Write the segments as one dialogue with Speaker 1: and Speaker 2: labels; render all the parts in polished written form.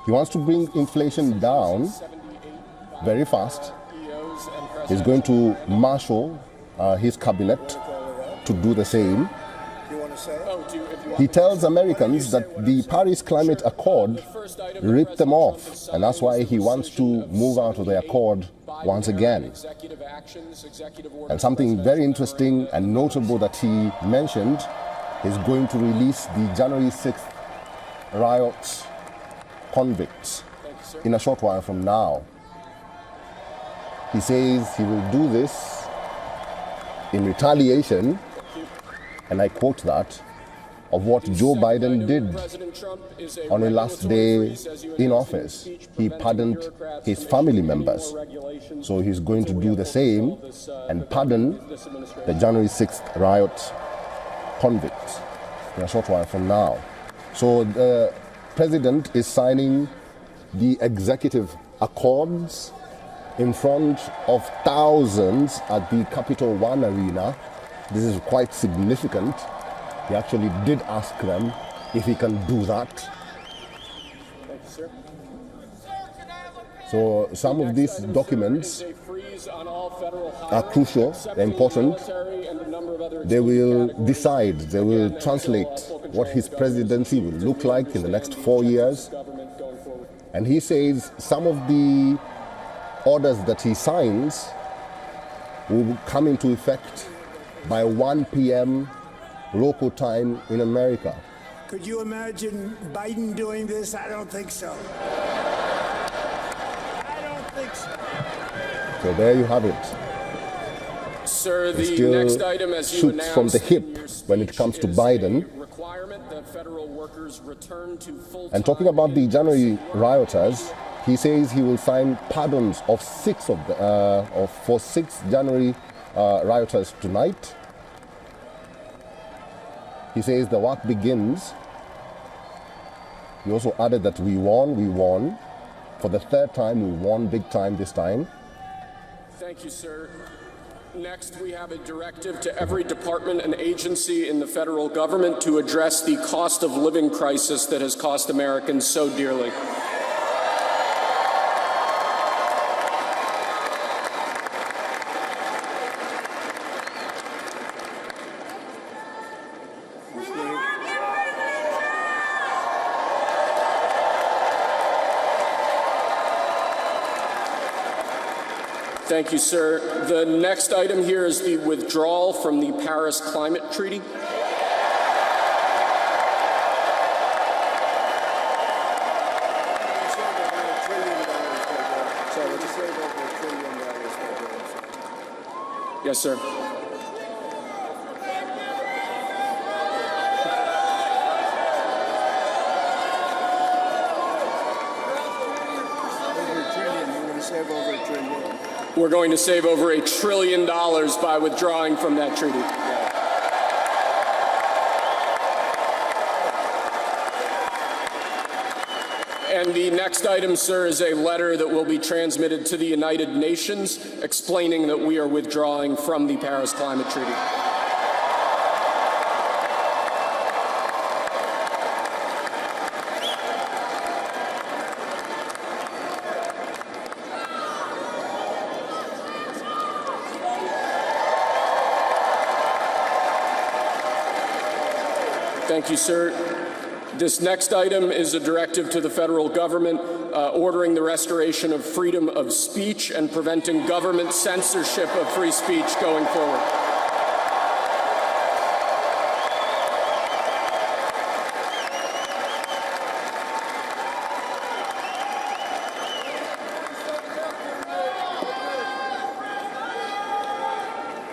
Speaker 1: He wants to bring inflation down very fast. He's going to marshal his cabinet to do the same. He tells Americans that the Paris Climate Accord ripped them off, and that's why he wants to move out of the accord once again. And something very interesting and notable that he mentioned is going to release the January 6th riots convicts in a short while from now. He says he will do this in retaliation, and I quote that, of what Joe Biden did on his last day in office. He pardoned his family members. So he's going to do the same and pardon the January 6th riot convicts in a short while from now. So the president is signing the executive accords in front of thousands at the Capital One Arena. This is quite significant. He actually did ask them if he can do that.
Speaker 2: Thank you, sir.
Speaker 1: So some of these documents are crucial, they're important. They will decide, they will translate what his presidency will look like in the next 4 years. And he says some of the orders that he signs will come into effect by 1 p.m. local time in America.
Speaker 3: Could you imagine Biden doing this? I don't think so. I don't think so.
Speaker 1: So there you have it.
Speaker 2: Sir, the next item, as you announced
Speaker 1: from the hip when it comes to Biden.
Speaker 2: Requirement that federal workers return to full-time.
Speaker 1: And talking about the January rioters, he says he will sign pardons of for 6 January rioters tonight. He says the work begins. He also added that we won. For the 3rd time, we won big time this time.
Speaker 2: Thank you, sir. Next, we have a directive to every department and agency in the federal government to address the cost of living crisis that has cost Americans so dearly. Thank you, sir. The next item here is the withdrawal from the Paris Climate Treaty. Yes, sir. We're going to save over $1 trillion by withdrawing from that treaty. And the next item, sir, is a letter that will be transmitted to the United Nations explaining that we are withdrawing from the Paris Climate Treaty. Thank you, sir. This next item is a directive to the federal government ordering the restoration of freedom of speech and preventing government censorship of free speech going forward.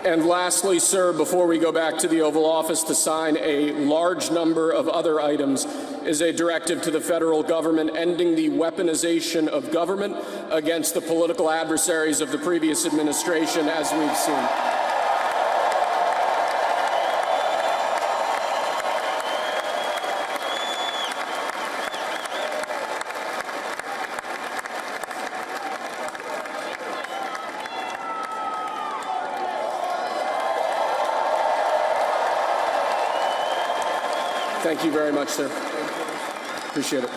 Speaker 2: And lastly, sir, before we go back to the Oval Office to sign a large number of other items, is a directive to the federal government ending the weaponization of government against the political adversaries of the previous administration, as we've seen. Thank you very much, sir. Appreciate it.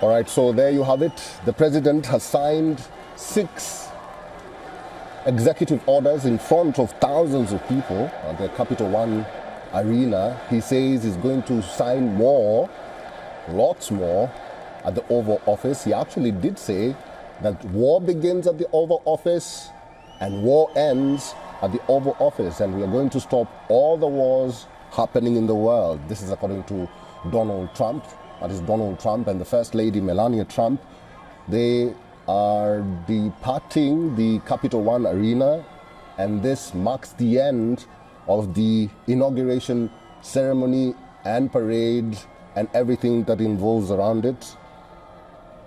Speaker 1: All right, so there you have it. The president has signed 6 executive orders in front of thousands of people at the Capital One Arena. He says he's going to sign more, lots more, at the Oval Office. He actually did say that war begins at the Oval Office and war ends at the Oval Office, and we are going to stop all the wars happening in the world. This is according to Donald Trump. That is Donald Trump and the First Lady Melania Trump. They are departing the Capital One Arena, and this marks the end of the inauguration ceremony and parade and everything that involves around it.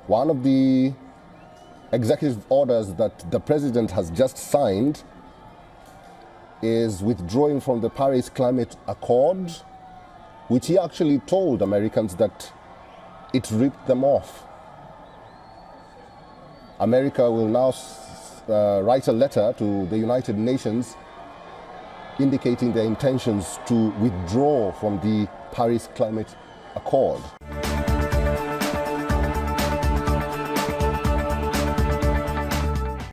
Speaker 1: One of the executive orders that the president has just signed is withdrawing from the Paris Climate Accord, which he actually told Americans that it ripped them off. America will now write a letter to the United Nations indicating their intentions to withdraw from the Paris Climate Accord.